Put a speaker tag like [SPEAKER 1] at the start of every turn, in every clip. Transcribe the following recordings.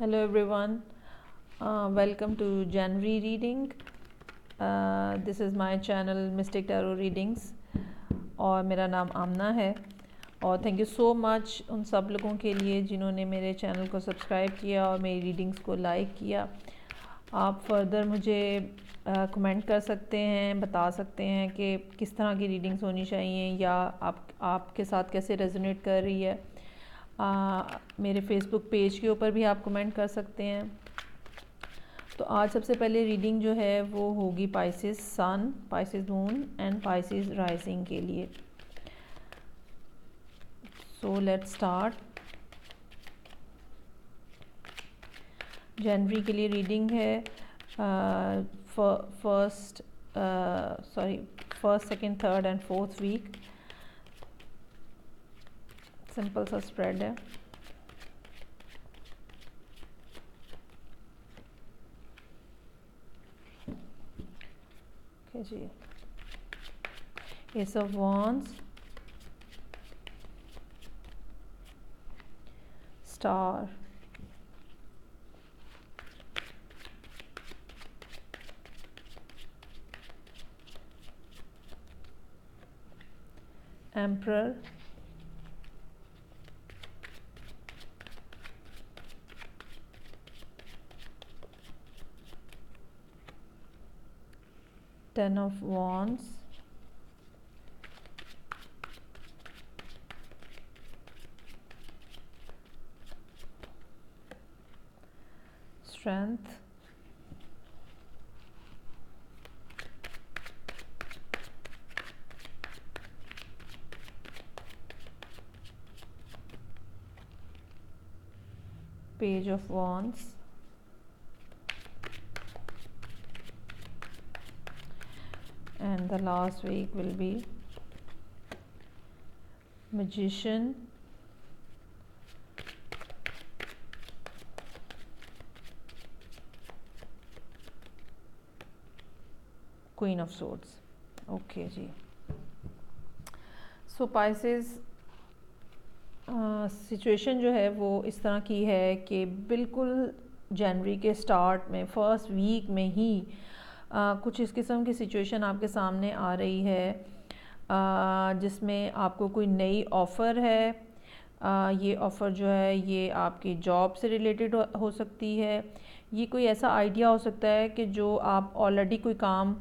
[SPEAKER 1] Hello everyone, welcome to January reading. This is my channel Mystic Tarot Readings और मेरा नाम आमना है और थैंक यू सो मच उन सब लोगों के लिए जिन्होंने मेरे चैनल को सब्सक्राइब किया और मेरी रीडिंग्स को लाइक किया। आप फर्दर मुझे कमेंट कर सकते हैं, बता सकते हैं कि किस तरह की रीडिंग्स होनी चाहिए या आपके साथ कैसे रेजोनेट कर रही है। मेरे फेसबुक पेज के ऊपर भी आप कमेंट कर सकते हैं। तो आज सबसे पहले रीडिंग जो है वो होगी Pisces sun, Pisces moon and Pisces rising के लिए। So let's start. जनवरी के लिए रीडिंग है first, second, third and fourth week. Simple सा स्प्रेड है। जी, Ace of Wands, Star, Emperor, Ten of Wands, Strength, Page of Wands, and the last week will be Magician, Queen of Swords। Okay जी। So Pisces situation जो है वो इस तरह की है कि बिल्कुल जनवरी के स्टार्ट में फर्स्ट वीक में ही कुछ इस किस्म की सिचुएशन आपके सामने आ रही है जिसमें आपको कोई नई ऑफ़र है। ये ऑफ़र जो है ये आपकी जॉब से रिलेटेड हो सकती है। ये कोई ऐसा आइडिया हो सकता है कि जो आप ऑलरेडी कोई काम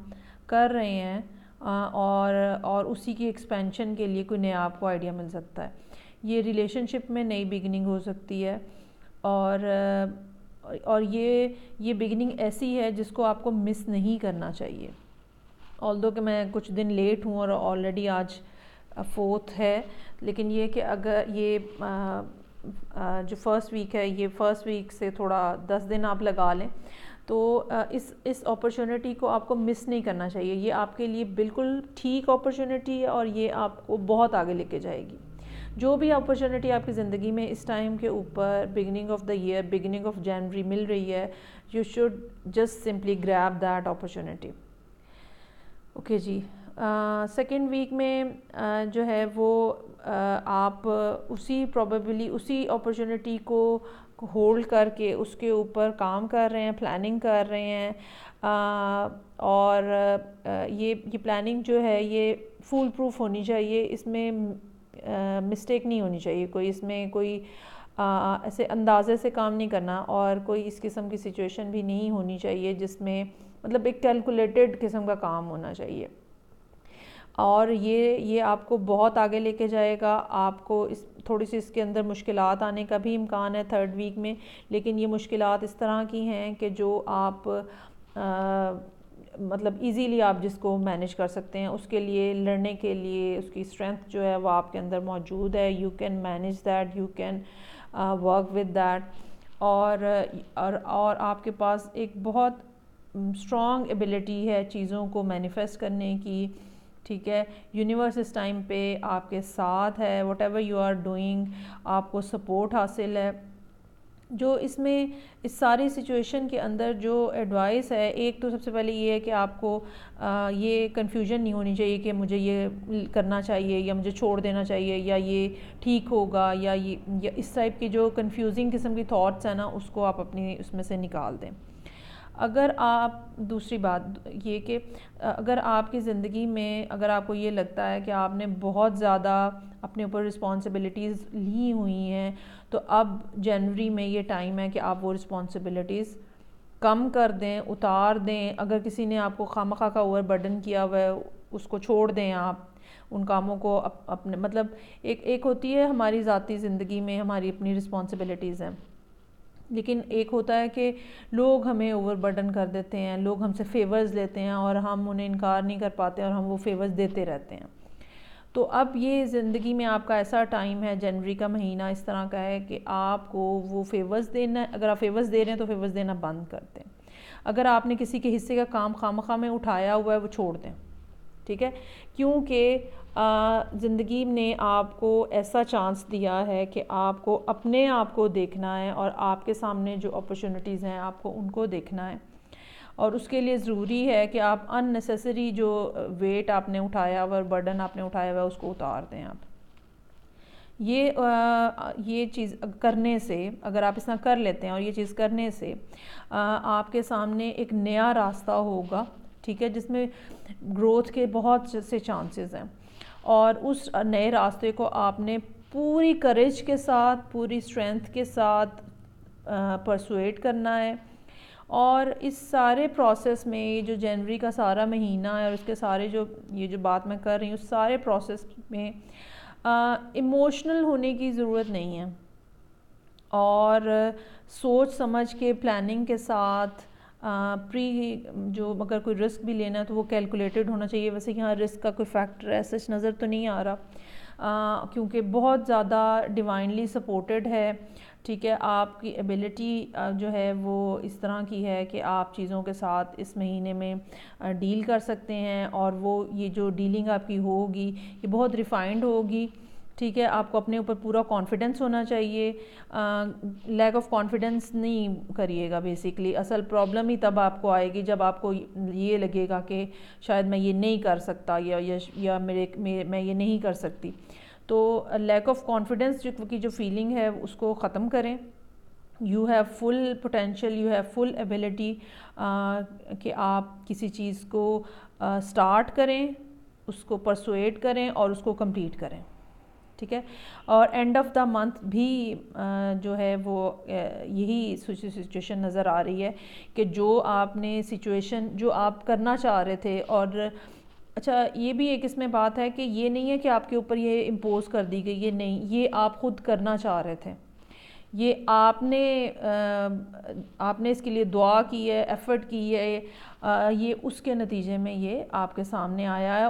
[SPEAKER 1] कर रहे हैं और उसी की एक्सपेंशन के लिए कोई नया आपको आइडिया मिल सकता है। ये रिलेशनशिप में नई बिगनिंग हो सकती है और ये बिगनिंग ऐसी है जिसको आपको मिस नहीं करना चाहिए। ऑल्दो कि मैं कुछ दिन लेट हूँ और ऑलरेडी आज फोर्थ है, लेकिन ये कि अगर ये जो फर्स्ट वीक है ये फर्स्ट वीक से थोड़ा 10 दिन आप लगा लें तो इस अपॉर्चुनिटी को आपको मिस नहीं करना चाहिए। ये आपके लिए बिल्कुल ठीक अपॉर्चुनिटी है और ये आपको बहुत आगे लेके जाएगी। जो भी अपॉर्चुनिटी आपकी ज़िंदगी में इस टाइम के ऊपर beginning of the year, beginning of January मिल रही है, you should just simply grab that opportunity. Okay जी। सेकेंड वीक में जो है वो आप प्रोबेबली उसी अपॉर्चुनिटी को होल्ड करके उसके ऊपर काम कर रहे हैं, प्लानिंग कर रहे हैं और ये प्लानिंग जो है ये फुल प्रूफ होनी चाहिए। इसमें मिस्टेक नहीं होनी चाहिए कोई, इसमें कोई ऐसे अंदाज़े से काम नहीं करना और कोई इस किस्म की सिचुएशन भी नहीं होनी चाहिए जिसमें मतलब एक कैलकुलेटेड किस्म का काम होना चाहिए। और ये आपको बहुत आगे लेके जाएगा। आपको इस थोड़ी सी इसके अंदर मुश्किलात आने का भी इम्कान है थर्ड वीक में, लेकिन ये मुश्किलात इस तरह की हैं कि जो आप मतलब इजीली आप जिसको मैनेज कर सकते हैं, उसके लिए लड़ने के लिए उसकी स्ट्रेंथ जो है वो आपके अंदर मौजूद है। You can manage that, you can work with that और आपके पास एक बहुत स्ट्रॉन्ग एबिलिटी है चीज़ों को मैनिफेस्ट करने की। ठीक है, यूनिवर्स इस टाइम पे आपके साथ है। Whatever you are doing आपको सपोर्ट हासिल है जो इसमें इस सारी सिचुएशन के अंदर जो एडवाइस है, एक तो सबसे पहले ये है कि आपको ये कन्फ्यूजन नहीं होनी चाहिए कि मुझे ये करना चाहिए या मुझे छोड़ देना चाहिए या ये ठीक होगा या इस टाइप की जो कंफ्यूजिंग किस्म की थॉट्स हैं ना, उसको आप अपनी उसमें से निकाल दें। अगर आप दूसरी बात ये कि अगर आपकी ज़िंदगी में अगर आपको ये लगता है कि आपने बहुत ज़्यादा अपने ऊपर रिस्पॉन्सिबिलिटीज़ ली हुई हैं, तो अब जनवरी में ये टाइम है कि आप वो रिस्पॉन्सिबिलिटीज़ कम कर दें, उतार दें। अगर किसी ने आपको खामखा का ओवर बर्डन किया हुआ है, उसको छोड़ दें आप उन कामों को। अपने मतलब एक होती है हमारी ज़ाती ज़िंदगी में हमारी अपनी रिस्पॉन्सिबिलिटीज़ हैं, लेकिन एक होता है कि लोग हमें ओवर बर्डन कर देते हैं, लोग हमसे फेवर्स लेते हैं और हम उन्हें इनकार नहीं कर पाते और हम वो फेवर्स देते रहते हैं। तो अब ये ज़िंदगी में आपका ऐसा टाइम है, जनवरी का महीना इस तरह का है कि आपको वो फेवर्स देना, अगर आप फेवर्स दे रहे हैं तो फेवर्स देना बंद कर दें। अगर आपने किसी के हिस्से का काम खामखा में उठाया हुआ है, वो छोड़ दें, ठीक है। क्योंकि ज़िंदगी ने आपको ऐसा चांस दिया है कि आपको अपने आप को देखना है और आपके सामने जो अपॉर्चुनिटीज़ हैं आपको उनको देखना है, और उसके लिए ज़रूरी है कि आप अननेसेसरी जो वेट आपने उठाया हुआ, बर्डन आपने उठाया हुआ, उसको उतार दें आप। ये चीज़ करने से, अगर आप इस तरह कर लेते हैं और ये चीज़ करने से आपके सामने एक नया रास्ता होगा, ठीक है, जिसमें ग्रोथ के बहुत से चांसेस हैं। और उस नए रास्ते को आपने पूरी करेज के साथ, पूरी स्ट्रेंथ के साथ परसुएट करना है। और इस सारे प्रोसेस में ये जो जनवरी का सारा महीना है और उसके सारे जो ये जो बात मैं कर रही हूँ, उस सारे प्रोसेस में इमोशनल होने की ज़रूरत नहीं है, और सोच समझ के प्लानिंग के साथ प्री जो अगर कोई रिस्क भी लेना है तो वो कैलकुलेटेड होना चाहिए। वैसे यहाँ रिस्क का कोई फैक्टर ऐसा नज़र तो नहीं आ रहा, क्योंकि बहुत ज़्यादा डिवाइनली सपोर्टेड है, ठीक है। आपकी एबिलिटी जो है वो इस तरह की है कि आप चीज़ों के साथ इस महीने में डील कर सकते हैं, और वो ये जो डीलिंग आपकी होगी ये बहुत रिफाइंड होगी, ठीक है। आपको अपने ऊपर पूरा कॉन्फिडेंस होना चाहिए, लैक ऑफ कॉन्फिडेंस नहीं करिएगा। बेसिकली असल प्रॉब्लम ही तब आपको आएगी जब आपको ये लगेगा कि शायद मैं ये नहीं कर सकता या मैं ये नहीं कर सकती। तो लैक ऑफ कॉन्फिडेंस की जो फीलिंग है उसको ख़त्म करें। You have full potential, you have full ability कि आप किसी चीज़ को स्टार्ट करें, उसको परसुएट करें और उसको कंप्लीट करें, ठीक है। और एंड ऑफ द मंथ भी जो है वो यही सिचुएशन नज़र आ रही है कि जो आपने सिचुएशन जो आप करना चाह रहे थे, और अच्छा ये भी एक इसमें बात है कि ये नहीं है कि आपके ऊपर ये इम्पोज कर दी गई, ये नहीं, ये आप खुद करना चाह रहे थे, ये आपने इसके लिए दुआ की है, एफ़र्ट की है, ये उसके नतीजे में ये आपके सामने आया है।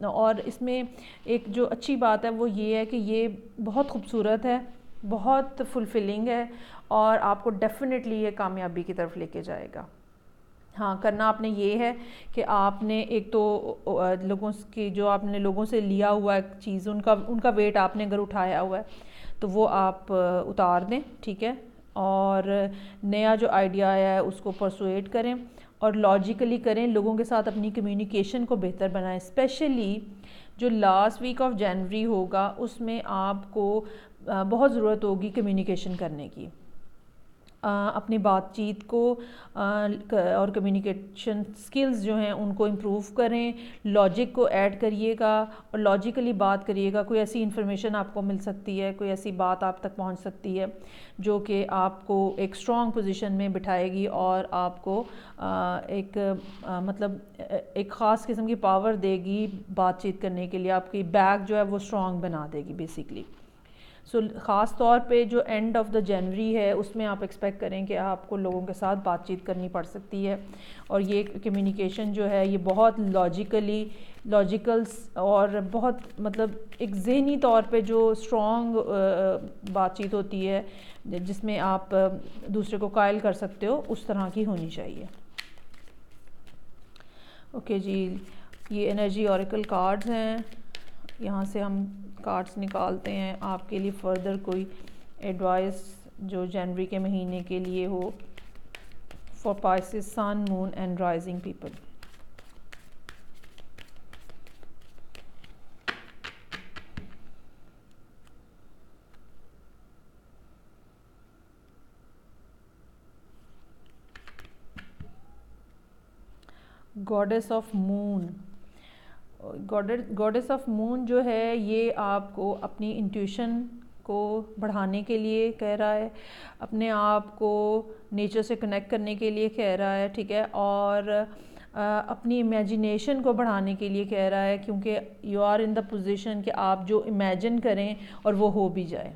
[SPEAKER 1] और इसमें एक जो अच्छी बात है वो ये है कि ये बहुत खूबसूरत है, बहुत फुलफिलिंग है, और आपको डेफिनेटली ये कामयाबी की तरफ लेके जाएगा। हाँ, करना आपने ये है कि आपने एक तो लोगों की जो आपने लोगों से लिया हुआ एक चीज़, उनका वेट आपने अगर उठाया हुआ है तो वो आप उतार दें, ठीक है। और नया जो आइडिया आया है उसको परसुएट करें और लॉजिकली करें, लोगों के साथ अपनी कम्युनिकेशन को बेहतर बनाएं। स्पेशली जो लास्ट वीक ऑफ जनवरी होगा उसमें आपको बहुत ज़रूरत होगी कम्युनिकेशन करने की। अपनी बातचीत को और कम्युनिकेशन स्किल्स जो हैं उनको इम्प्रूव करें, लॉजिक को ऐड करिएगा और लॉजिकली बात करिएगा। कोई ऐसी इन्फॉर्मेशन आपको मिल सकती है, कोई ऐसी बात आप तक पहुंच सकती है जो कि आपको एक स्ट्रॉन्ग पोजीशन में बिठाएगी और आपको मतलब एक ख़ास किस्म की पावर देगी बातचीत करने के लिए, आपकी बैक जो है वो स्ट्रॉन्ग बना देगी बेसिकली। सो ख़ास तौर पे जो एंड ऑफ द जनवरी है उसमें आप एक्सपेक्ट करें कि आपको लोगों के साथ बातचीत करनी पड़ सकती है, और ये कम्युनिकेशन जो है ये बहुत लॉजिकल और बहुत मतलब एक ज़हनी तौर पे जो स्ट्रॉन्ग बातचीत होती है जिसमें आप दूसरे को कायल कर सकते हो, उस तरह की होनी चाहिए। ओके जी, ये एनर्जी ऑरेकल कार्ड्स हैं, यहाँ से हम कार्ड्स निकालते हैं आपके लिए फर्दर कोई एडवाइस जो जनवरी के महीने के लिए हो for Pisces sun moon and rising people. Goddess of moon, goddess of moon जो है ये आपको अपनी इंट्यूशन को बढ़ाने के लिए कह रहा है, अपने आप को नेचर से कनेक्ट करने के लिए कह रहा है, ठीक है, और अपनी इमेजिनेशन को बढ़ाने के लिए कह रहा है, क्योंकि you are in the position कि आप जो इमेजिन करें और वो हो भी जाए,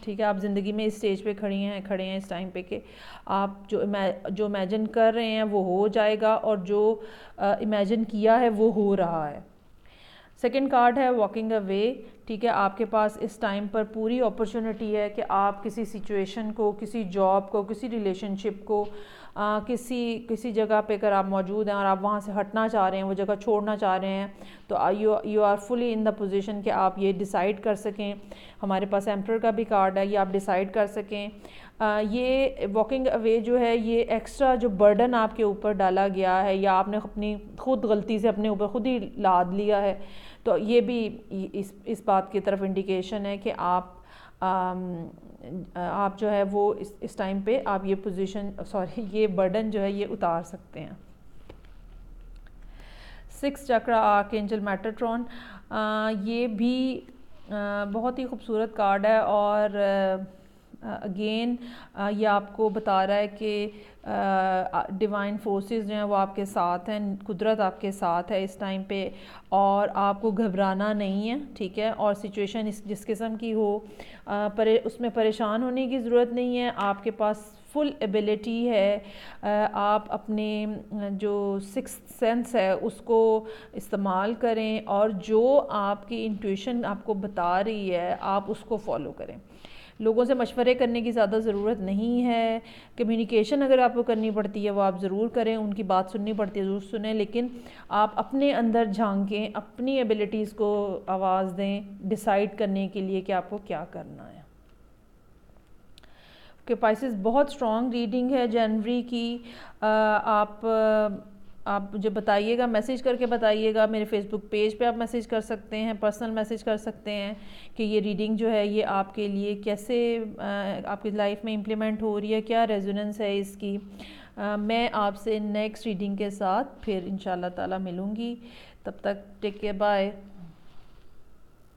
[SPEAKER 1] ठीक है। आप ज़िंदगी में इस स्टेज पे खड़े हैं इस टाइम पे कि आप जो इमेजिन कर रहे हैं वो हो जाएगा, और जो इमेजिन किया है वो हो रहा है। सेकंड कार्ड है वॉकिंग अवे, ठीक है। आपके पास इस टाइम पर पूरी अपॉर्चुनिटी है कि आप किसी सिचुएशन को, किसी जॉब को, किसी रिलेशनशिप को, किसी जगह पे अगर आप मौजूद हैं और आप वहाँ से हटना चाह रहे हैं, वो जगह छोड़ना चाह रहे हैं, तो you are fully in the position कि आप ये डिसाइड कर सकें। हमारे पास एम्परर का भी कार्ड है, ये आप डिसाइड कर सकें। ये वॉकिंग अवे जो है ये एक्स्ट्रा जो बर्डन आपके ऊपर डाला गया है या आपने अपनी खुद गलती से अपने ऊपर खुद ही लाद लिया है, तो ये भी इस बात की तरफ इंडिकेशन है कि आप जो है वो इस टाइम पे आप ये बर्डन जो है ये उतार सकते हैं। 6 चक्रा आर्कएंजल मेटाट्रॉन, ये भी बहुत ही खूबसूरत कार्ड है, और अगेन ये आपको बता रहा है कि डिवाइन फोर्सेस जो हैं वो आपके साथ हैं, कुदरत आपके साथ है इस टाइम पे, और आपको घबराना नहीं है, ठीक है। और सिचुएशन जिस किस्म की हो उसमें परेशान होने की ज़रूरत नहीं है। आपके पास फुल एबिलिटी है, आप अपने जो सिक्स्थ सेंस है उसको इस्तेमाल करें, और जो आपकी इंट्यूशन आपको बता रही है आप उसको फॉलो करें। लोगों से मशवरे करने की ज़्यादा ज़रूरत नहीं है। कम्युनिकेशन अगर आपको करनी पड़ती है वो आप ज़रूर करें, उनकी बात सुननी पड़ती है ज़रूर सुनें, लेकिन आप अपने अंदर झांकें, अपनी एबिलिटीज़ को आवाज़ दें डिसाइड करने के लिए कि आपको क्या करना है। कि पाइसेस बहुत स्ट्रॉन्ग रीडिंग है जनवरी की। आप मुझे बताइएगा, मैसेज करके बताइएगा, मेरे फेसबुक पेज पे आप मैसेज कर सकते हैं, पर्सनल मैसेज कर सकते हैं कि ये रीडिंग जो है ये आपके लिए कैसे आपकी लाइफ में इम्प्लीमेंट हो रही है, क्या रेजोनेंस है इसकी। मैं आपसे नेक्स्ट रीडिंग के साथ फिर इंशाल्लाह ताला मिलूँगी। तब तक टेक केयर, बाय।